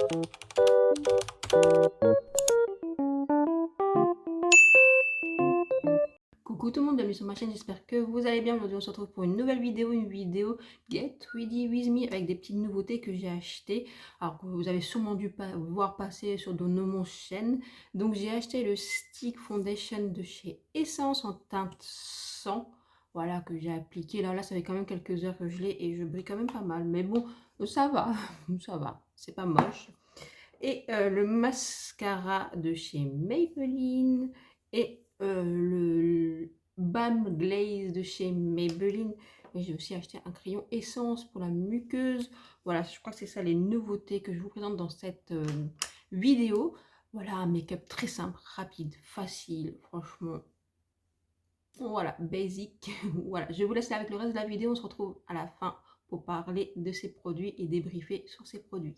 Coucou tout le monde, bienvenue sur ma chaîne, j'espère que vous allez bien. Aujourd'hui on se retrouve pour une nouvelle vidéo, Get Ready With Me avec des petites nouveautés que j'ai achetées. Alors que vous avez sûrement dû voir passer sur de nombreuses chaînes. Donc j'ai acheté le Stick Foundation de chez Essence en teinte 100. Voilà, que j'ai appliqué. Là ça fait quand même quelques heures que je l'ai et je brille quand même pas mal. Mais bon, ça va, ça va, c'est pas moche. Et le mascara de chez Maybelline et le Balm Glaze de chez Maybelline. Et j'ai aussi acheté un crayon essence pour la muqueuse. Voilà, je crois que c'est ça les nouveautés que je vous présente dans cette vidéo. Voilà, un make-up très simple, rapide, facile, franchement. Voilà, basic. Voilà, je vous laisse là avec le reste de la vidéo. On se retrouve à la fin pour parler de ces produits et débriefer sur ces produits.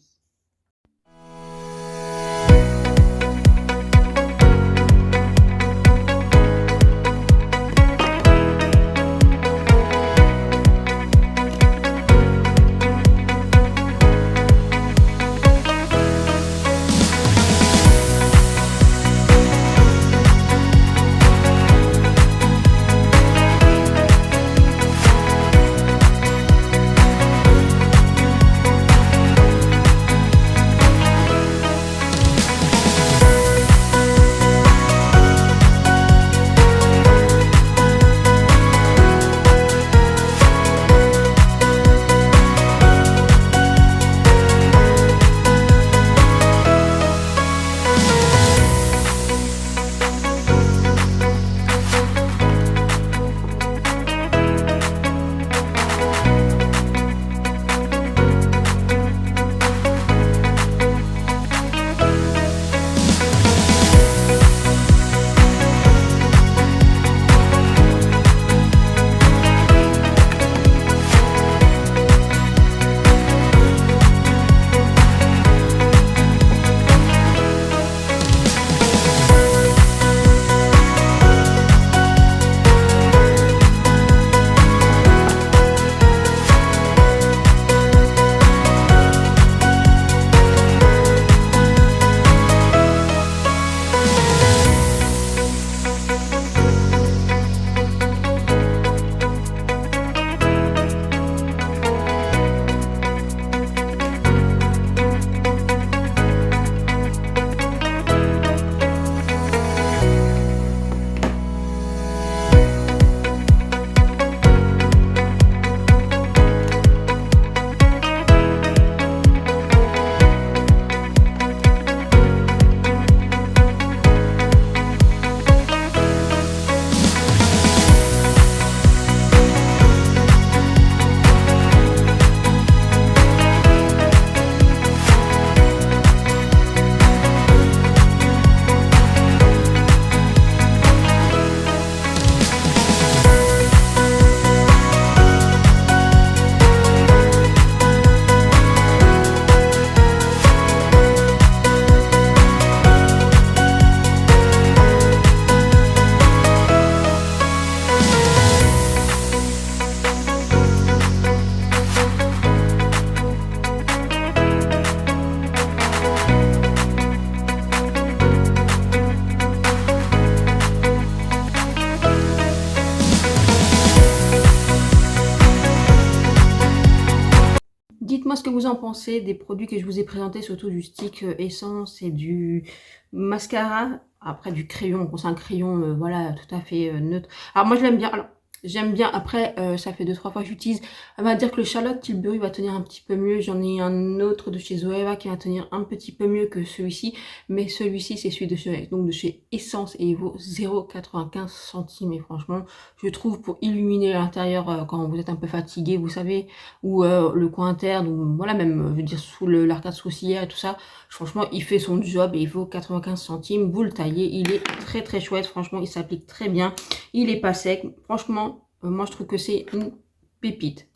Dites-moi ce que vous en pensez des produits que je vous ai présentés, surtout du stick essence et du mascara. Après du crayon, bon, c'est un crayon voilà, tout à fait neutre. Alors moi je l'aime bien. Alors, j'aime bien, après ça fait 2-3 fois que j'utilise. Elle va dire que le Charlotte Tilbury va tenir un petit peu mieux. J'en ai un autre de chez Zoeva qui va tenir un petit peu mieux que celui-ci. Mais celui-ci c'est celui de chez Essence et il vaut 0,95 centimes. Et franchement, je trouve pour illuminer l'intérieur quand vous êtes un peu fatigué, vous savez, ou le coin interne, ou voilà, même je veux dire sous l'arcade sourcilière et tout ça. Franchement, il fait son job et il vaut 95 centimes. Vous le taillez, il est très très chouette. Franchement, il s'applique très bien. Il est pas sec. Franchement, moi je trouve que c'est une pépite.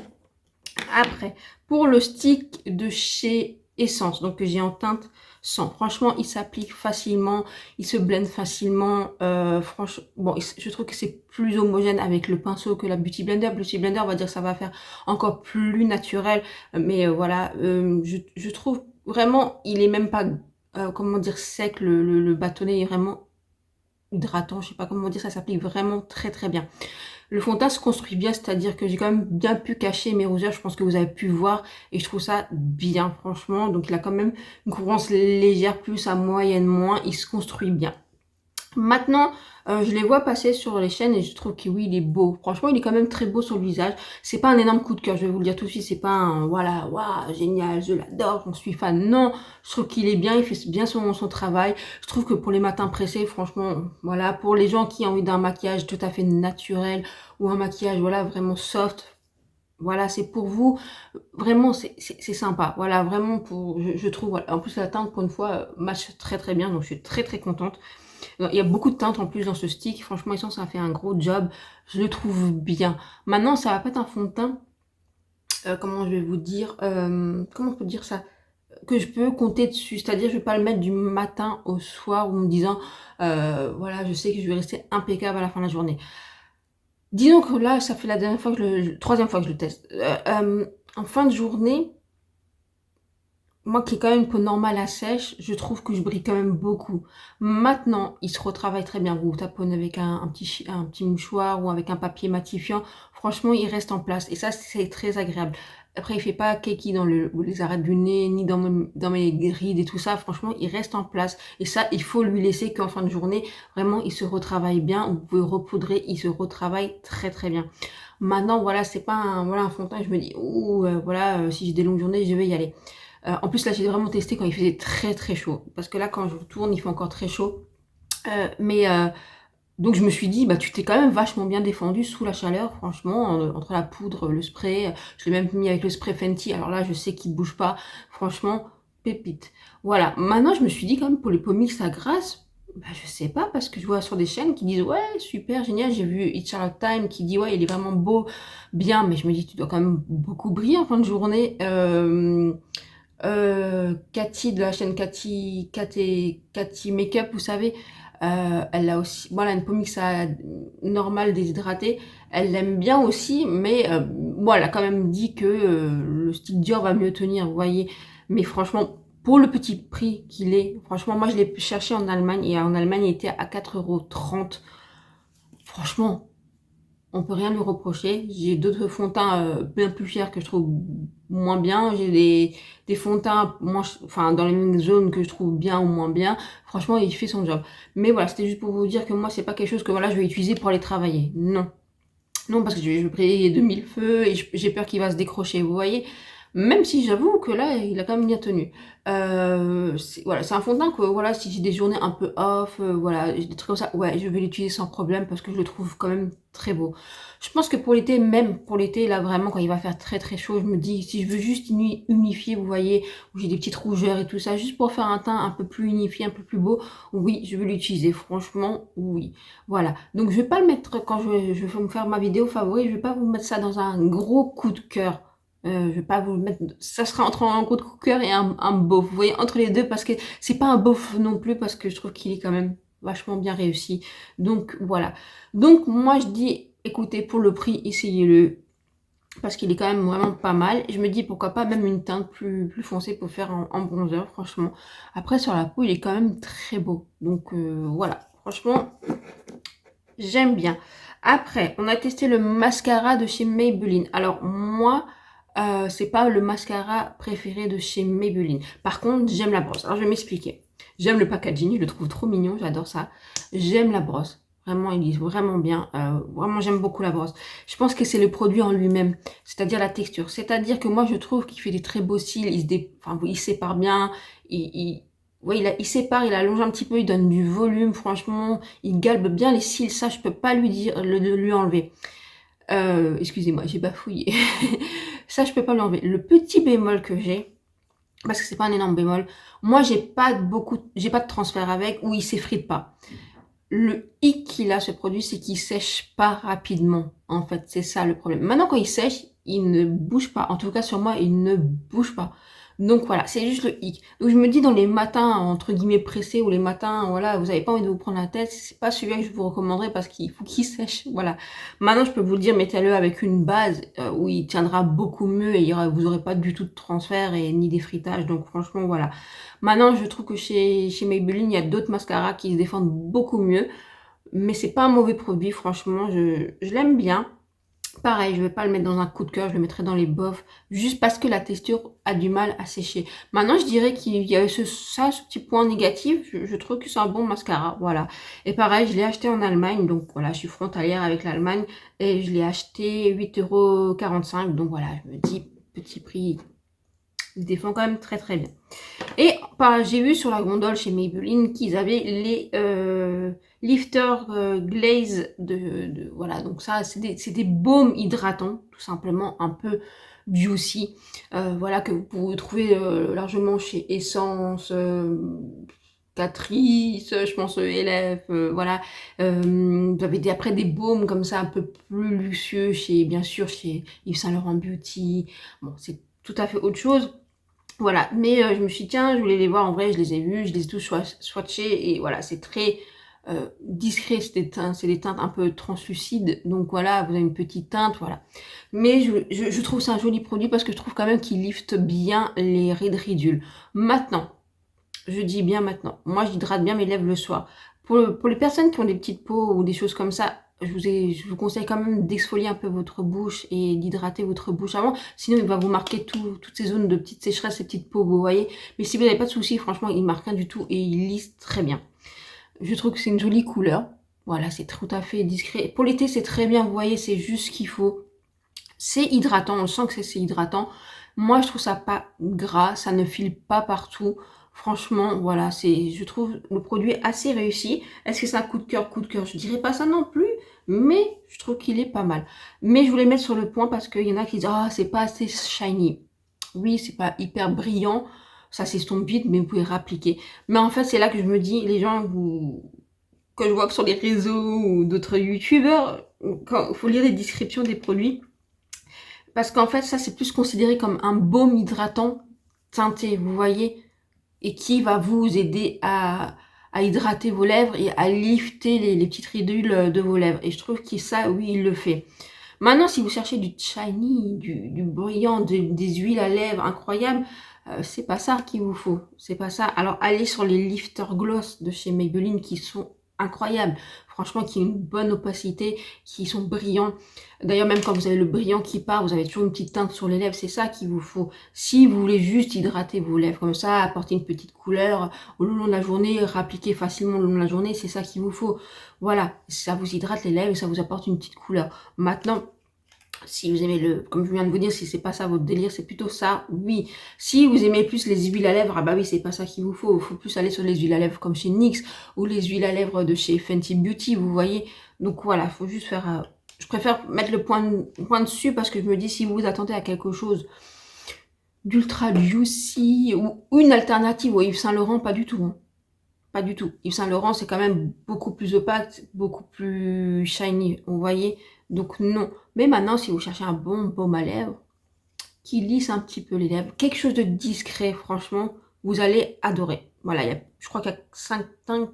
Après, pour le stick de chez Essence, donc que j'ai en teinte 100, franchement, il s'applique facilement, il se blende facilement. Franchement, bon, je trouve que c'est plus homogène avec le pinceau que la Beauty Blender. Beauty Blender, on va dire que ça va faire encore plus naturel, mais voilà, je trouve vraiment, il est même pas, comment dire, sec, le bâtonnet est vraiment hydratant, je sais pas comment dire, ça s'applique vraiment très très bien. Le fond de teint se construit bien, c'est-à-dire que j'ai quand même bien pu cacher mes rougeurs, je pense que vous avez pu voir, et je trouve ça bien, franchement. Donc il a quand même une couvrance légère, plus à moyenne, moins, il se construit bien. Maintenant, je les vois passer sur les chaînes et je trouve que oui, il est beau. Franchement, il est quand même très beau sur le visage. C'est pas un énorme coup de cœur, je vais vous le dire tout de suite. C'est pas un, voilà, waouh, génial, je l'adore, j'en suis fan. Non, je trouve qu'il est bien, il fait bien son travail. Je trouve que pour les matins pressés, franchement, voilà, pour les gens qui ont envie d'un maquillage tout à fait naturel ou un maquillage, voilà, vraiment soft, voilà, c'est pour vous. Vraiment, c'est sympa. Voilà, vraiment, je trouve, voilà. En plus, la teinte, pour une fois, match très très bien, donc je suis très très contente. Il y a beaucoup de teintes en plus dans ce stick. Franchement, Essence ça a fait un gros job. Je le trouve bien. Maintenant, ça va pas être un fond de teint. Comment je vais vous dire, comment je peux dire ça, que je peux compter dessus. C'est-à-dire, je vais pas le mettre du matin au soir ou en me disant, voilà, je sais que je vais rester impeccable à la fin de la journée. Disons que là, ça fait la dernière fois que troisième fois que je le teste. En fin de journée, moi qui ai quand même une peau normale à sèche, je trouve que je brille quand même beaucoup. Maintenant, il se retravaille très bien. Vous taponnez avec un petit mouchoir ou avec un papier matifiant. Franchement, il reste en place. Et ça, c'est très agréable. Après, il fait pas keki dans les arêtes du nez, ni dans mes rides et tout ça. Franchement, il reste en place. Et ça, il faut lui laisser qu'en fin de journée, vraiment, il se retravaille bien. Vous pouvez repoudrer, il se retravaille très très bien. Maintenant, voilà, c'est pas un, voilà, un fond de teint. Je me dis, ouh, voilà, si j'ai des longues journées, je vais y aller. En plus, là, j'ai vraiment testé quand il faisait très très chaud. Parce que là, quand je tourne, il fait encore très chaud. Donc, je me suis dit, bah, tu t'es quand même vachement bien défendu sous la chaleur, franchement, entre la poudre, le spray. Je l'ai même mis avec le spray Fenty. Alors là, je sais qu'il ne bouge pas. Franchement, pépite. Voilà. Maintenant, je me suis dit, quand même, pour les peaux mixtes à grasse, bah, je sais pas, parce que je vois sur des chaînes qui disent, ouais, super, génial. J'ai vu It's Charlotte Time qui dit, ouais, il est vraiment beau, bien. Mais je me dis, tu dois quand même beaucoup briller en fin de journée. Cathy de la chaîne Cathy Makeup, vous savez, elle a aussi, voilà, une peau mixte normale déshydratée. Elle l'aime bien aussi, mais bon, elle a quand même dit que le style Dior va mieux tenir, vous voyez. Mais franchement, pour le petit prix qu'il est, franchement, moi je l'ai cherché en Allemagne et en Allemagne il était à 4,30 €. Franchement, on peut rien lui reprocher. J'ai d'autres fonds de teint bien plus chers que je trouve moins bien. J'ai des fonds de teint moins, enfin, dans les mêmes zones que je trouve bien ou moins bien. Franchement, il fait son job. Mais voilà, c'était juste pour vous dire que moi, c'est pas quelque chose que voilà, je vais utiliser pour aller travailler. Non. Non, parce que je vais briller de mille feux et j'ai peur qu'il va se décrocher, vous voyez. Même si j'avoue que là, il a quand même bien tenu. Voilà, c'est un fond de teint que voilà, si j'ai des journées un peu off, voilà, des trucs comme ça, ouais, je vais l'utiliser sans problème parce que je le trouve quand même très beau. Je pense que pour l'été, même pour l'été, là vraiment, quand il va faire très très chaud, je me dis, si je veux juste unifier, vous voyez, où j'ai des petites rougeurs et tout ça, juste pour faire un teint un peu plus unifié, un peu plus beau, oui, je vais l'utiliser. Franchement, oui. Voilà. Donc, je vais pas le mettre quand je vais me faire ma vidéo favori, je vais pas vous mettre ça dans un gros coup de cœur. Je vais pas vous le mettre, ça sera entre un coup de cœur et un beauf. Vous voyez, entre les deux, parce que c'est pas un beauf non plus, parce que je trouve qu'il est quand même vachement bien réussi. Donc, voilà. Donc, moi, je dis, écoutez, pour le prix, essayez-le. Parce qu'il est quand même vraiment pas mal. Je me dis, pourquoi pas même une teinte plus foncée pour faire en bronzer, franchement. Après, sur la peau, il est quand même très beau. Donc, voilà. Franchement, j'aime bien. Après, on a testé le mascara de chez Maybelline. Alors, moi, c'est pas le mascara préféré de chez Maybelline. Par contre, j'aime la brosse. Alors, je vais m'expliquer. J'aime le packaging, je le trouve trop mignon, j'adore ça. J'aime la brosse. Vraiment, il est vraiment bien. Vraiment, j'aime beaucoup la brosse. Je pense que c'est le produit en lui-même, c'est-à-dire la texture. C'est-à-dire que moi, je trouve qu'il fait des très beaux cils. Enfin, il sépare bien. Ouais, il sépare, il allonge un petit peu, il donne du volume. Franchement, il galbe bien les cils. Ça, je peux pas lui dire, lui enlever. Excusez-moi, j'ai bafouillé. Ça, je peux pas l'enlever. Le petit bémol que j'ai, parce que c'est pas un énorme bémol, moi, j'ai pas de transfert avec, ou il s'effrite pas. Le hic qu'il a, ce produit, c'est qu'il sèche pas rapidement. En fait, c'est ça le problème. Maintenant, quand il sèche, il ne bouge pas. En tout cas, sur moi, il ne bouge pas. Donc voilà, c'est juste le hic. Donc je me dis dans les matins entre guillemets «pressés» ou les matins, voilà, vous avez pas envie de vous prendre la tête, c'est pas celui-là que je vous recommanderais parce qu'il faut qu'il sèche, voilà. Maintenant je peux vous le dire, mettez-le avec une base, où il tiendra beaucoup mieux et vous aurez pas du tout de transfert et ni d'effritage, donc franchement voilà. Maintenant je trouve que chez Maybelline, il y a d'autres mascaras qui se défendent beaucoup mieux, mais c'est pas un mauvais produit franchement, je l'aime bien. Pareil, je vais pas le mettre dans un coup de cœur, je le mettrai dans les bofs, juste parce que la texture a du mal à sécher. Maintenant, je dirais qu'il y avait ce petit point négatif, je trouve que c'est un bon mascara, voilà. Et pareil, je l'ai acheté en Allemagne, donc voilà, je suis frontalière avec l'Allemagne, et je l'ai acheté 8,45 €, donc voilà, je me dis, petit prix, il se défend quand même très très bien. Et j'ai vu sur la gondole chez Maybelline qu'ils avaient les lifter glaze voilà, donc ça c'est des baumes hydratants tout simplement, un peu juicy, voilà, que vous pouvez trouver largement chez Essence, Catrice, je pense Elef, voilà. Vous avez après des baumes comme ça un peu plus luxueux chez, bien sûr, chez Yves Saint Laurent Beauty. Bon, c'est tout à fait autre chose. Voilà, mais je me suis dit: «Tiens, je voulais les voir en vrai», je les ai vus, je les ai tous swatchés et voilà, c'est très, discret, c'est des teintes un peu translucides, donc voilà, vous avez une petite teinte, voilà. Mais je trouve ça un joli produit parce que je trouve quand même qu'il lifte bien les rides ridules. Maintenant, je dis bien maintenant, moi j'hydrate bien mes lèvres le soir. Pour les personnes qui ont des petites peaux ou des choses comme ça, je vous conseille quand même d'exfolier un peu votre bouche et d'hydrater votre bouche avant. Sinon, il va vous marquer toutes ces zones de petites sécheresses, ces petites peaux, vous voyez. Mais si vous n'avez pas de soucis, franchement, il ne marque rien du tout et il lisse très bien. Je trouve que c'est une jolie couleur. Voilà, c'est tout à fait discret. Pour l'été, c'est très bien, vous voyez, c'est juste ce qu'il faut. C'est hydratant, on sent que c'est hydratant. Moi, je trouve ça pas gras, ça ne file pas partout. Franchement, voilà, je trouve le produit assez réussi. Est-ce que c'est un coup de cœur? Coup de cœur, je dirais pas ça non plus, mais je trouve qu'il est pas mal. Mais je voulais mettre sur le point parce qu'il y en a qui disent: «Ah, c'est pas assez shiny». Oui, c'est pas hyper brillant, ça s'estompe vite, mais vous pouvez réappliquer. Mais en fait, c'est là que je me dis, les gens que je vois que sur les réseaux ou d'autres youtubeurs, quand il faut lire les descriptions des produits, parce qu'en fait, ça, c'est plus considéré comme un baume hydratant teinté, vous voyez? Et qui va vous aider à hydrater vos lèvres et à lifter les petites ridules de vos lèvres. Et je trouve que ça, oui, il le fait. Maintenant, si vous cherchez du shiny, du brillant, des huiles à lèvres incroyables, c'est pas ça qu'il vous faut. C'est pas ça. Alors, allez sur les Lifter Gloss de chez Maybelline qui sont incroyables. Franchement, qui ont une bonne opacité, qui sont brillants. D'ailleurs, même quand vous avez le brillant qui part, vous avez toujours une petite teinte sur les lèvres. C'est ça qu'il vous faut. Si vous voulez juste hydrater vos lèvres comme ça, apporter une petite couleur au long de la journée, réappliquer facilement au long de la journée, c'est ça qu'il vous faut. Voilà, ça vous hydrate les lèvres et ça vous apporte une petite couleur. Maintenant, si vous aimez comme je viens de vous dire, si c'est pas ça votre délire, c'est plutôt ça, oui. Si vous aimez plus les huiles à lèvres, ah bah oui, c'est pas ça qu'il vous faut. Il faut plus aller sur les huiles à lèvres comme chez NYX ou les huiles à lèvres de chez Fenty Beauty, vous voyez. Donc voilà, il faut juste faire... je préfère mettre le point dessus parce que je me dis, si vous vous attendez à quelque chose d'ultra juicy ou une alternative au Yves Saint Laurent, pas du tout, hein. Pas du tout. Yves Saint Laurent, c'est quand même beaucoup plus opaque, beaucoup plus shiny, vous voyez. Donc non. Mais maintenant, si vous cherchez un bon baume à lèvres, qui lisse un petit peu les lèvres, quelque chose de discret, franchement, vous allez adorer. Voilà, je crois qu'il y a 5 teintes.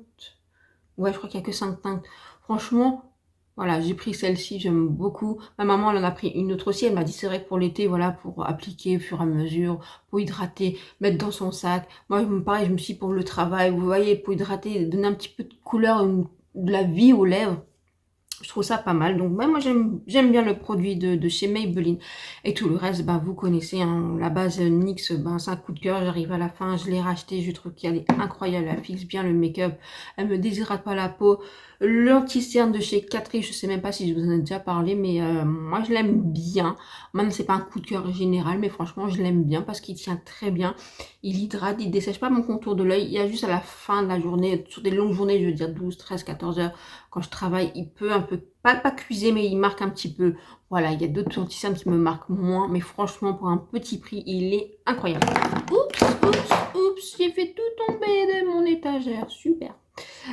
Ouais, je crois qu'il y a que 5 teintes. Franchement, voilà, j'ai pris celle-ci, j'aime beaucoup. Ma maman, elle en a pris une autre aussi. Elle m'a dit, c'est vrai que pour l'été, voilà, pour appliquer au fur et à mesure, pour hydrater, mettre dans son sac. Moi, pareil, je me suis dit pour le travail, vous voyez, pour hydrater, donner un petit peu de couleur, de la vie aux lèvres. Je trouve ça pas mal. Donc, moi, j'aime bien le produit de chez Maybelline. Et tout le reste, bah, vous connaissez, hein, la base NYX, ben, c'est un coup de cœur. J'arrive à la fin, je l'ai racheté. Je trouve qu'elle est incroyable. Elle fixe bien le make-up. Elle me déshydrate pas la peau. L'anti-cerne de chez Catrice, je sais même pas si je vous en ai déjà parlé, mais moi, je l'aime bien. Maintenant, c'est pas un coup de cœur général, mais franchement, je l'aime bien parce qu'il tient très bien. Il hydrate, il dessèche pas mon contour de l'œil. Il y a juste à la fin de la journée, sur des longues journées, je veux dire 12, 13, 14 heures, quand je travaille, il peut un peu, pas cuiser, mais il marque un petit peu. Voilà, il y a d'autres anti-cernes qui me marquent moins, mais franchement, pour un petit prix, il est incroyable. Oups, oups, oups, j'ai fait tout tomber de mon étagère, super.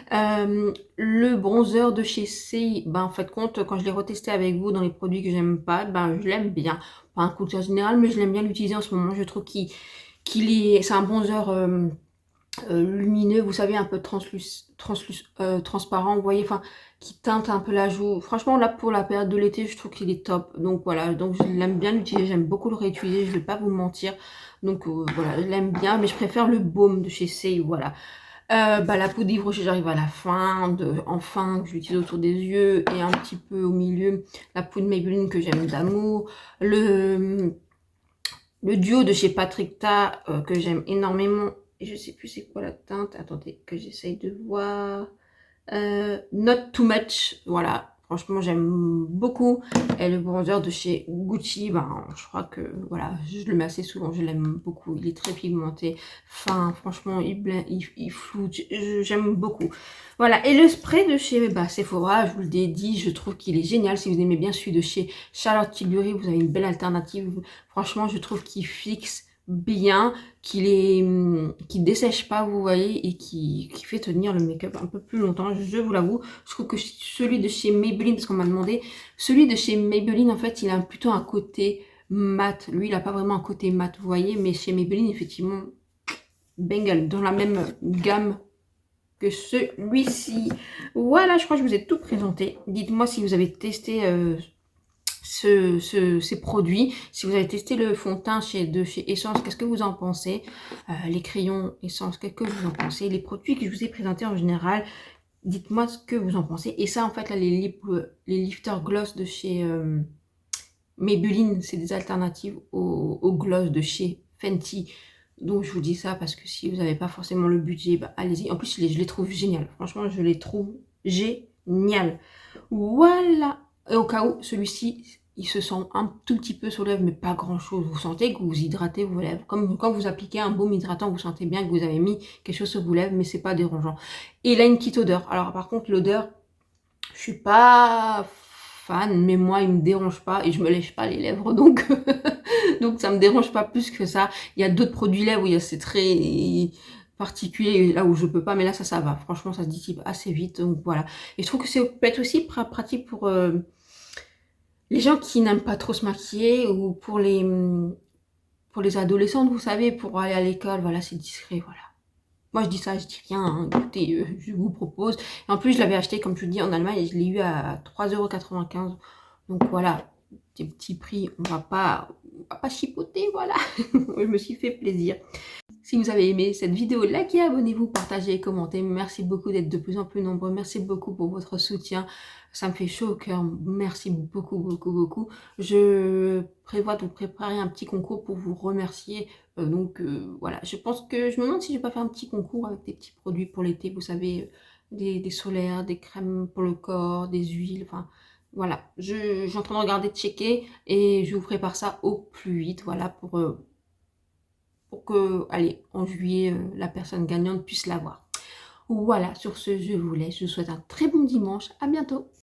Le bronzer de chez C, ben, en fait, compte, quand je l'ai retesté avec vous dans les produits que j'aime pas, ben, je l'aime bien. Pas un coup de cœur général, mais je l'aime bien l'utiliser en ce moment. Je trouve qu'il c'est un bronzer lumineux, vous savez, un peu transparent, vous voyez, enfin, qui teinte un peu la joue. Franchement, là, pour la période de l'été, je trouve qu'il est top. Donc voilà, donc je l'aime bien l'utiliser, j'aime beaucoup le réutiliser, je vais pas vous mentir. Donc voilà, je l'aime bien, mais je préfère le baume de chez Say, voilà. Bah, la poudre Yves Rocher, j'arrive à la fin, enfin, que j'utilise autour des yeux, et un petit peu au milieu, la poudre Maybelline que j'aime d'amour. Le duo de chez Patrick Ta, que j'aime énormément, et je sais plus c'est quoi la teinte, attendez, que j'essaye de voir. Not Too Much, voilà, franchement j'aime beaucoup. Et le bronzer de chez Gucci, ben, je crois que, voilà, je le mets assez souvent, je l'aime beaucoup, il est très pigmenté, fin, franchement, il floute, j'aime beaucoup. Voilà, et le spray de chez Sephora, je vous l'ai dit, je trouve qu'il est génial. Si vous aimez bien celui de chez Charlotte Tilbury, vous avez une belle alternative. Franchement, je trouve qu'il fixe bien, qui dessèche pas, vous voyez, et qui fait tenir le make-up un peu plus longtemps, je vous l'avoue. Je trouve que celui de chez Maybelline, parce qu'on m'a demandé, celui de chez Maybelline, en fait, il a plutôt un côté mat. Lui, il a pas vraiment un côté mat, vous voyez, mais chez Maybelline, effectivement, Bengal, dans la même gamme que celui-ci. Voilà, je crois que je vous ai tout présenté. Dites-moi si vous avez testé ces produits. Si vous avez testé le fond de teint de chez Essence, qu'est-ce que vous en pensez? Les crayons Essence, qu'est-ce que vous en pensez? Les produits que je vous ai présentés en général, dites-moi ce que vous en pensez. Et ça, en fait, là, les lifter gloss de chez Maybelline, c'est des alternatives aux gloss de chez Fenty. Donc, je vous dis ça parce que si vous n'avez pas forcément le budget, bah, allez-y. En plus, je les trouve géniales. Franchement, je les trouve géniales. Voilà. Et au cas où, celui-ci, il se sent un tout petit peu sur lèvres, mais pas grand-chose. Vous sentez que vous hydratez vos lèvres. Comme quand vous appliquez un baume hydratant, vous sentez bien que vous avez mis quelque chose sur vos lèvres, mais c'est pas dérangeant. Et il a une petite odeur. Alors, par contre, l'odeur, je suis pas fan, mais moi, il me dérange pas et je me lèche pas les lèvres, donc donc ça me dérange pas plus que ça. Il y a d'autres produits lèvres où il y a c'est très particulier là où je peux pas, mais là ça va. Franchement, ça se dissipe assez vite, donc voilà. Et je trouve que c'est peut être aussi pratique pour les gens qui n'aiment pas trop se maquiller ou pour les adolescentes, vous savez, pour aller à l'école, voilà, c'est discret, voilà. Moi, je dis ça, je dis rien, hein. Écoutez, je vous propose. Et en plus, je l'avais acheté, comme je vous dis, en Allemagne, et je l'ai eu à 3,95 €. Donc voilà, des petits prix, on va pas chipoter, voilà. Je me suis fait plaisir. Si vous avez aimé cette vidéo, likez, abonnez-vous, partagez et commentez. Merci beaucoup d'être de plus en plus nombreux. Merci beaucoup pour votre soutien. Ça me fait chaud au cœur. Merci beaucoup, beaucoup, beaucoup. Je prévois de vous préparer un petit concours pour vous remercier. Voilà, je pense que je me demande si je vais pas faire un petit concours avec des petits produits pour l'été. Vous savez, des solaires, des crèmes pour le corps, des huiles, enfin... Voilà, je suis en train de regarder, de checker et je vous prépare ça au plus vite, voilà, pour que, allez, en juillet, la personne gagnante puisse l'avoir. Voilà, sur ce, je vous laisse. Je vous souhaite un très bon dimanche. À bientôt.